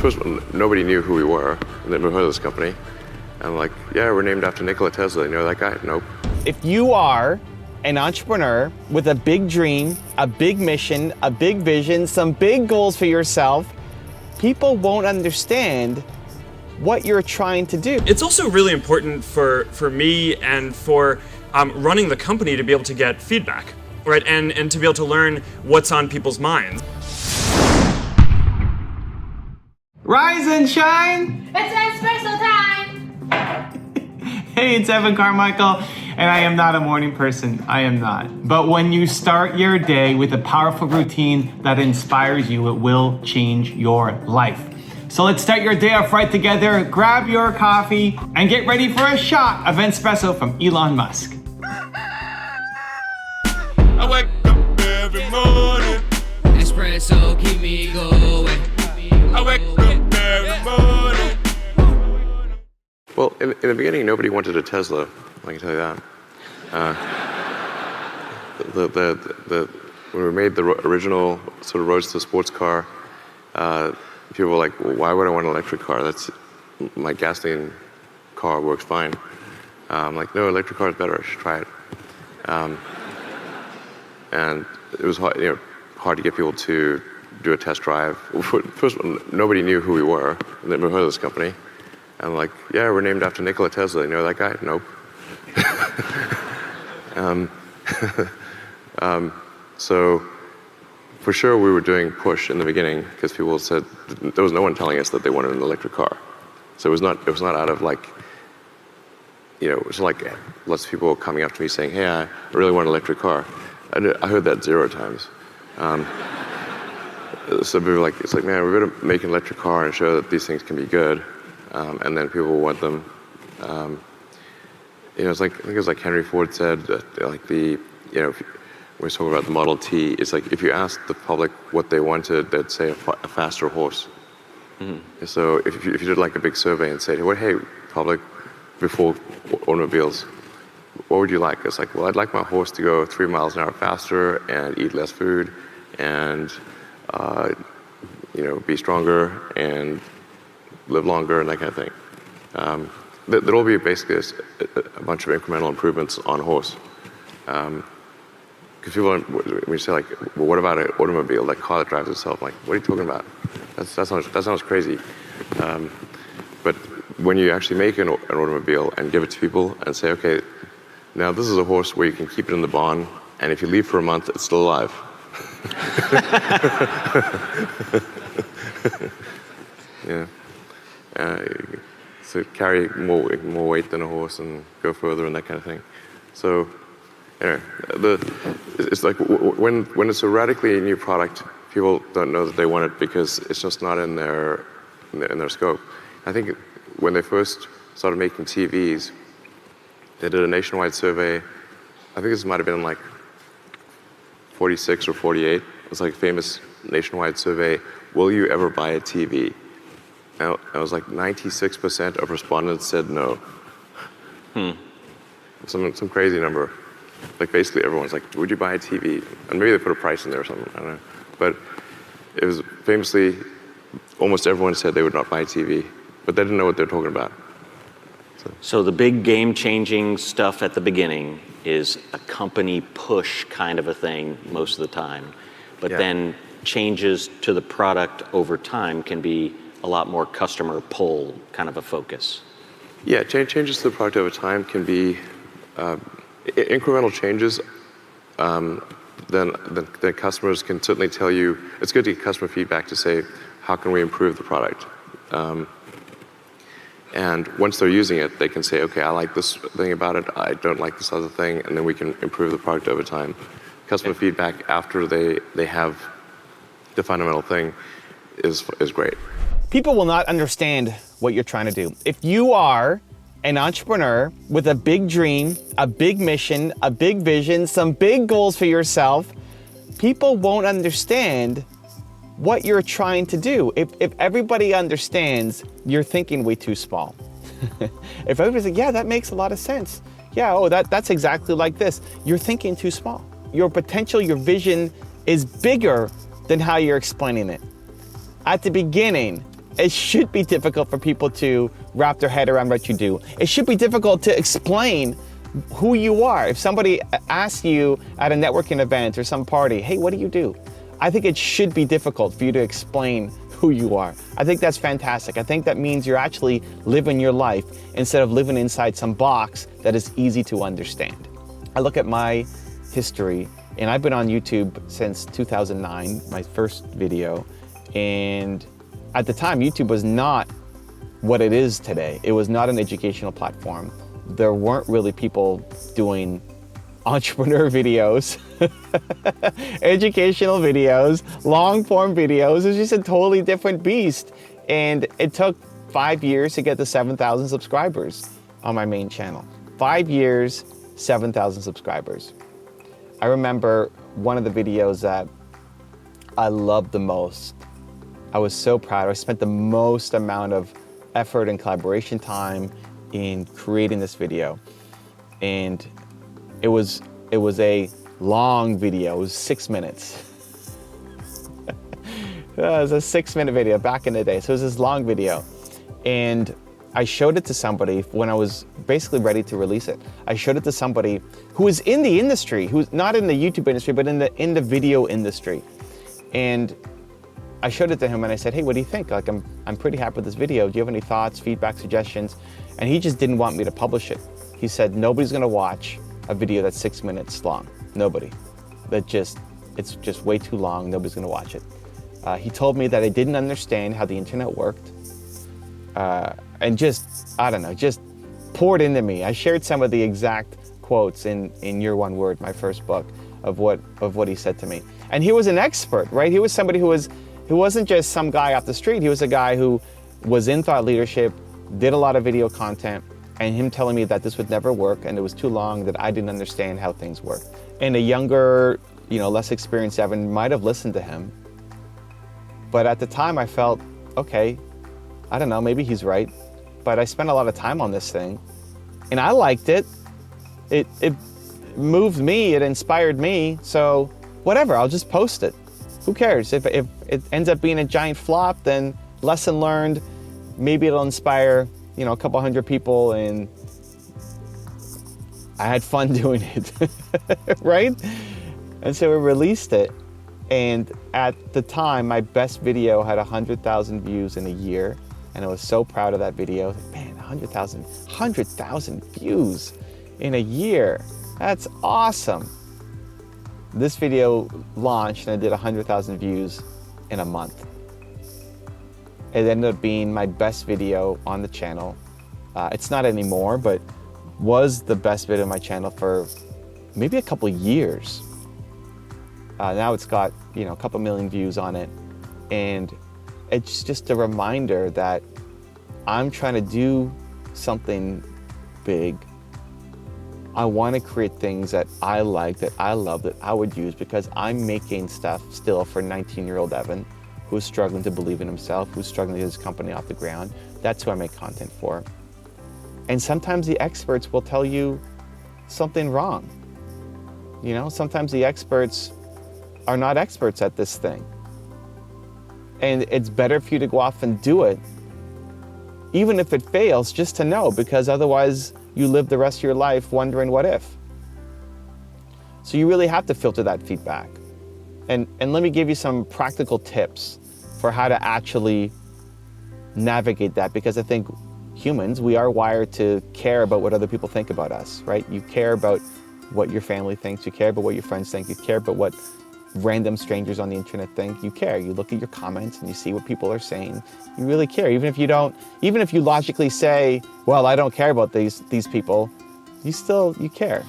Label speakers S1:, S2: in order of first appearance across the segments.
S1: First of all, nobody knew who we were. Never heard of this company. And I'm like, yeah, we're named after Nikola Tesla. You know that guy? Nope.
S2: If you are an entrepreneur with a big dream, a big mission, a big vision, some big goals for yourself, people won't understand what you're trying to do.
S3: It's also really important for me and for running the company to be able to get feedback, right? And to be able to learn what's on people's minds.
S2: Rise and shine!
S4: It's espresso time!
S2: Hey, it's Evan Carmichael, and I am not a morning person. I am not. But when you start your day with a powerful routine that inspires you, it will change your life. So let's start your day off right together. Grab your coffee and get ready for a shot of espresso from Elon Musk.
S5: I wake up every morning.
S6: Espresso keep me going.
S5: I wake up every morning.
S1: Well, in the beginning, nobody wanted a Tesla. I can tell you that. When we made the original sort of roadster sports car, people were like, well, why would I want an electric car? My gasoline car works fine. I'm like, no, electric car is better. I should try it. And it was hard, hard to get people to do a test drive. First of all, nobody knew who we were. Never heard of this company. And I'm like, yeah, we're named after Nikola Tesla. You know that guy? Nope. So for sure we were doing push in the beginning because people said there was no one telling us that they wanted an electric car. So it was not out of like, it was like lots of people coming up to me saying, hey, I really want an electric car. I heard that 0 times. So people were like, it's like, man, we're going to make an electric car and show that these things can be good. And then people will want them. It's like, I think it was like Henry Ford said that like when we talk about the Model T, it's like if you asked the public what they wanted, they'd say a faster horse. Mm-hmm. So if you did like a big survey and said, hey, public, before automobiles, what would you like? It's like, well, I'd like my horse to go 3 miles an hour faster and eat less food and, be stronger and live longer and that kind of thing. There'll be basically a bunch of incremental improvements on horse. Because people, when you say like, well, what about an automobile, that car that drives itself? I'm like, what are you talking about? That sounds crazy. But when you actually make an automobile and give it to people and say, okay, now this is a horse where you can keep it in the barn, and if you leave for a month, it's still alive. Yeah. So carry more weight than a horse and go further and that kind of thing. So, it's like when it's a radically new product, people don't know that they want it because it's just not in their scope. I think when they first started making TVs, they did a nationwide survey. I think this might have been like 46 or 48. It's like a famous nationwide survey. Will you ever buy a TV? And it was like 96% of respondents said no. Some crazy number. Like basically everyone's like, would you buy a TV? And maybe they put a price in there or something, I don't know. But it was famously, almost everyone said they would not buy a TV, but they didn't know what they were talking about.
S7: So the big game-changing stuff at the beginning is a company push kind of a thing most of the time. But then changes to the product over time can be a lot more customer pull kind of a focus.
S1: Yeah, changes to the product over time can be incremental changes. Then customers can certainly tell you, it's good to get customer feedback to say, how can we improve the product? And once they're using it, they can say, okay, I like this thing about it, I don't like this other thing, and then we can improve the product over time. Customer feedback after they have the fundamental thing is great.
S2: People will not understand what you're trying to do. If you are an entrepreneur with a big dream, a big mission, a big vision, some big goals for yourself, people won't understand what you're trying to do. If everybody understands, you're thinking way too small. If everybody's like, yeah, that makes a lot of sense. Yeah, that's exactly like this. You're thinking too small. Your potential, your vision is bigger than how you're explaining it. At the beginning, It should be difficult for people to wrap their head around what you do. It should be difficult to explain who you are. If somebody asks you at a networking event or some party, hey, what do you do? I think it should be difficult for you to explain who you are. I think that's fantastic. I think that means you're actually living your life instead of living inside some box that is easy to understand. I look at my history, and I've been on YouTube since 2009, my first video, and at the time, YouTube was not what it is today. It was not an educational platform. There weren't really people doing entrepreneur videos, educational videos, long form videos. It was just a totally different beast. And it took 5 years to get to 7,000 subscribers on my main channel. 5 years, 7,000 subscribers. I remember one of the videos that I loved the most. I was so proud. I spent the most amount of effort and collaboration time in creating this video. And it was a long video. It was 6 minutes. It was a 6-minute video back in the day. So it was this long video. And I showed it to somebody when I was basically ready to release it. I showed it to somebody who was in the industry, who's not in the YouTube industry, but in the video industry. And I showed it to him and I said, hey, what do you think? Like, I'm pretty happy with this video. Do you have any thoughts, feedback, suggestions? And he just didn't want me to publish it. He said, nobody's gonna watch a video that's 6 minutes long. Nobody. It's just way too long. Nobody's gonna watch it. He told me that I didn't understand how the internet worked. And just, I don't know, just poured into me. I shared some of the exact quotes in Your One Word, my first book, of what he said to me. And he was an expert, right? He was somebody who wasn't just some guy off the street. He was a guy who was in thought leadership, did a lot of video content, and him telling me that this would never work and it was too long, that I didn't understand how things work. And a younger, less experienced Evan might have listened to him. But at the time I felt, okay, I don't know, maybe he's right. But I spent a lot of time on this thing and I liked it. It moved me, it inspired me. So whatever, I'll just post it. Who cares? If it ends up being a giant flop, then lesson learned. Maybe it'll inspire, a couple hundred people, and I had fun doing it, right? And so we released it, and at the time, my best video had 100,000 views in a year, and I was so proud of that video. Man, 100,000 views in a year. That's awesome. This video launched and I did 100,000 views in a month. It ended up being my best video on the channel. It's not anymore, but was the best video on my channel for maybe a couple years. Now it's got, a couple million views on it. And it's just a reminder that I'm trying to do something big. I want to create things that I like, that I love, that I would use, because I'm making stuff still for 19-year-old Evan, who's struggling to believe in himself, who's struggling to get his company off the ground. That's who I make content for. And sometimes the experts will tell you something wrong. Sometimes the experts are not experts at this thing. And it's better for you to go off and do it, even if it fails, just to know, because otherwise you live the rest of your life wondering what if. So you really have to filter that feedback. And let me give you some practical tips for how to actually navigate that, because I think humans, we are wired to care about what other people think about us, right? You care about what your family thinks, you care about what your friends think, you care about what random strangers on the internet think. You care. You look at your comments and you see what people are saying. You really care. Even if you logically say, well, I don't care about these people, you care.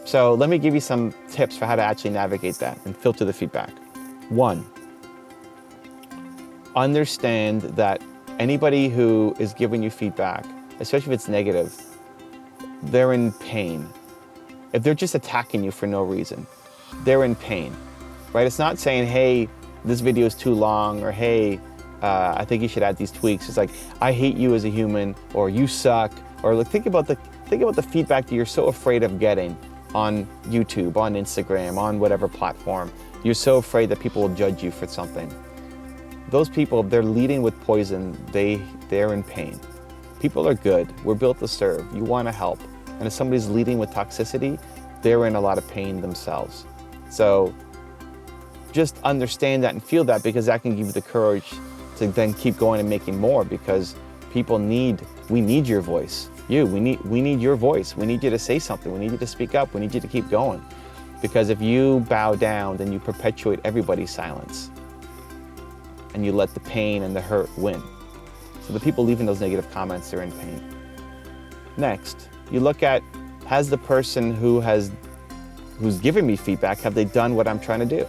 S2: So let me give you some tips for how to actually navigate that and filter the feedback. 1, understand that anybody who is giving you feedback, especially if it's negative, they're in pain. If they're just attacking you for no reason, they're in pain, right? It's not saying, hey, this video is too long, or hey, I think you should add these tweaks. It's like, I hate you as a human, or you suck, or like, think about the feedback that you're so afraid of getting on YouTube, on Instagram, on whatever platform. You're so afraid that people will judge you for something. those people, they're leading with poison. They're in pain. People are good. We're built to serve. You want to help. And if somebody's leading with toxicity, they're in a lot of pain themselves. So just understand that and feel that, because that can give you the courage to then keep going and making more, because we need your voice. We need your voice. We need you to say something. We need you to speak up. We need you to keep going. Because if you bow down, then you perpetuate everybody's silence. And you let the pain and the hurt win. So the people leaving those negative comments, they're in pain. Next, you look at, has the person who's giving me feedback, have they done what I'm trying to do?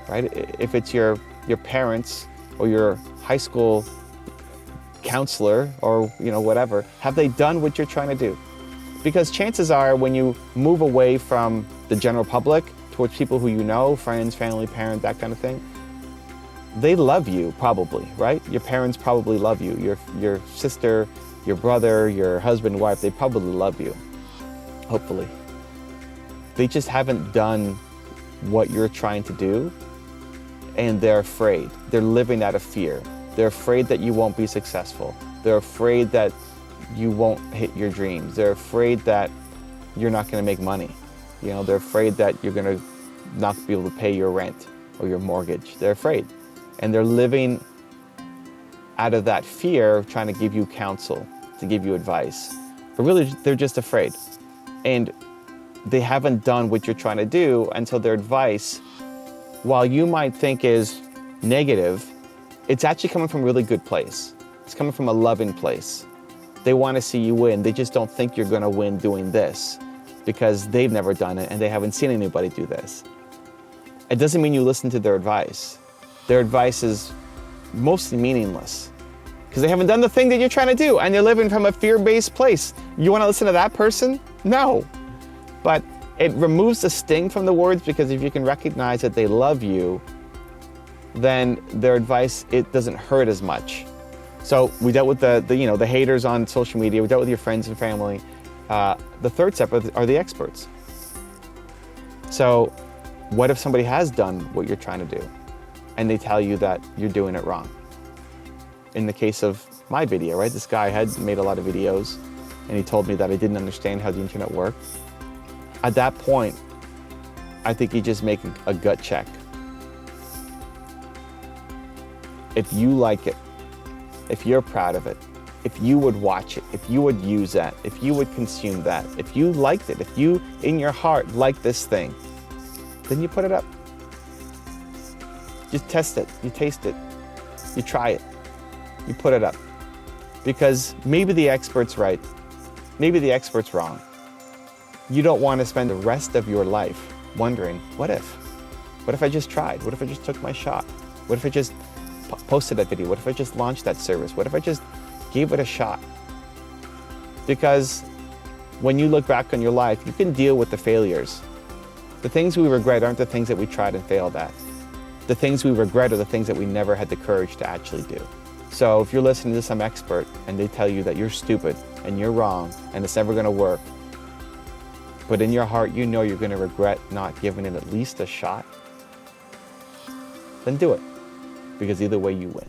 S2: Right? If it's your parents or your high school counselor or whatever, have they done what you're trying to do? Because chances are, when you move away from the general public towards people who you know, friends, family, parent, that kind of thing, they love you probably, right? Your parents probably love you. Your sister, your brother, your husband, wife, they probably love you, hopefully. They just haven't done what you're trying to do, and they're afraid. They're living out of fear. They're afraid that you won't be successful. They're afraid that you won't hit your dreams. They're afraid that you're not going to make money. They're afraid that you're going to not be able to pay your rent or your mortgage. They're afraid. And they're living out of that fear, trying to give you counsel, to give you advice. But really, they're just afraid. And they haven't done what you're trying to do, and so their advice, while you might think is negative, it's actually coming from a really good place. It's coming from a loving place. They want to see you win. They just don't think you're going to win doing this, because they've never done it and they haven't seen anybody do this. It doesn't mean you listen to their advice. Their advice is mostly meaningless because they haven't done the thing that you're trying to do, and they're living from a fear-based place. You want to listen to that person? No. But it removes the sting from the words, because if you can recognize that they love you, then their advice, it doesn't hurt as much. So we dealt with the haters on social media. We dealt with your friends and family. The third step are the experts. So what if somebody has done what you're trying to do and they tell you that you're doing it wrong? In the case of my video, right? This guy had made a lot of videos and he told me that I didn't understand how the internet worked. At that point, I think you just make a gut check. If you like it, if you're proud of it, if you would watch it, if you would use that, if you would consume that, if you liked it, if you in your heart like this thing, then you put it up. You test it, you taste it, you try it, you put it up. Because maybe the expert's right, maybe the expert's wrong. You don't want to spend the rest of your life wondering, what if? What if I just tried? What if I just took my shot? What if I just posted that video? What if I just launched that service? What if I just gave it a shot? Because when you look back on your life, you can deal with the failures. The things we regret aren't the things that we tried and failed at. The things we regret are the things that we never had the courage to actually do. So if you're listening to some expert and they tell you that you're stupid and you're wrong and it's never going to work, but in your heart you know you're going to regret not giving it at least a shot, then do it. Because either way you win.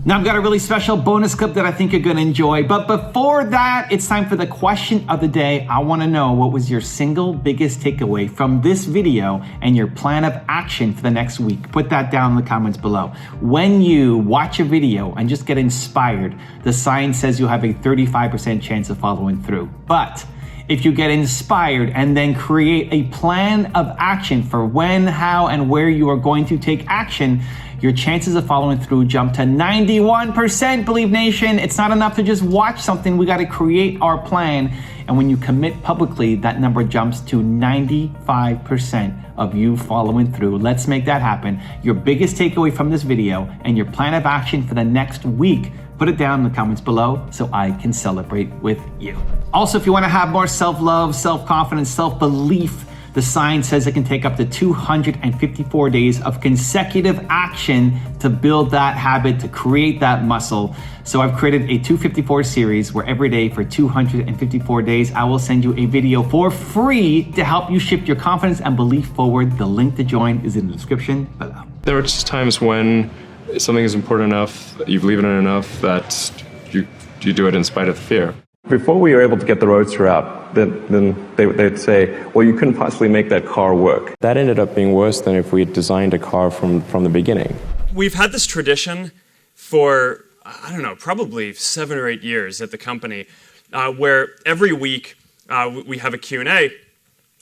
S4: Now I've got a really special bonus clip that I think you're gonna enjoy, but before that, it's time for the question of the day. I wanna know, what was your single biggest takeaway from this video and your plan of action for the next week? Put that down in the comments below. When you watch a video and just get inspired, the science says you'll have a 35% chance of following through. But if you get inspired and then create a plan of action for when, how, and where you are going to take action, your chances of following through jump to 91%, Believe Nation. It's not enough to just watch something. We got to create our plan. And when you commit publicly, that number jumps to 95% of you following through. Let's make that happen. Your biggest takeaway from this video and your plan of action for the next week, put it down in the comments below so I can celebrate with you. Also, if you want to have more self-love, self-confidence, self-belief, the science says it can take up to 254 days of consecutive action to build that habit, to create that muscle. So I've created a 254 series where every day for 254 days, I will send you a video for free to help you shift your confidence and belief forward. The link to join is in the description below.
S8: There were just times when something is important enough, you believe in it enough that you do it in spite of the fear.
S9: Before we were able to get the Roadster out, then they'd say, well, you couldn't possibly make that car work.
S8: That ended up being worse than if we had designed a car from the beginning.
S3: We've had this tradition for, I don't know, probably 7 or 8 years at the company, where every week we have a Q&A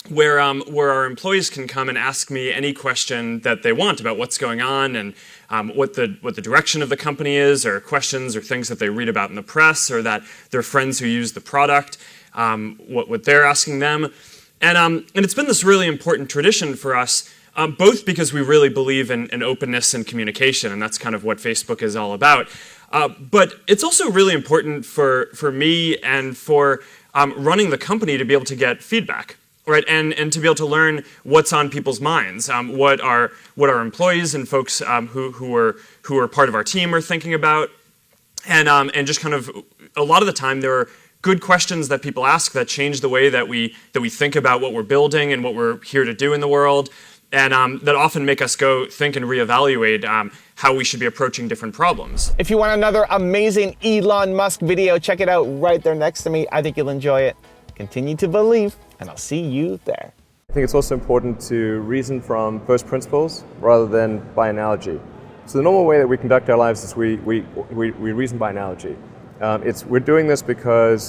S3: where our employees can come and ask me any question that they want about what's going on and what the direction of the company is, or questions or things that they read about in the press, or that their friends who use the product, what they're asking them. And it's been this really important tradition for us, both because we really believe in openness and communication, and that's kind of what Facebook is all about. But it's also really important for me and for running the company to be able to get feedback. Right, and to be able to learn what's on people's minds, what our employees and folks who are part of our team are thinking about, and just kind of a lot of the time there are good questions that people ask that change the way that we think about what we're building and what we're here to do in the world, and that often make us go think and reevaluate how we should be approaching different problems.
S2: If you want another amazing Elon Musk video, check it out right there next to me. I think you'll enjoy it. Continue to believe, and I'll see you there.
S10: I think it's also important to reason from first principles rather than by analogy. So the normal way that we conduct our lives is we reason by analogy. We're doing this because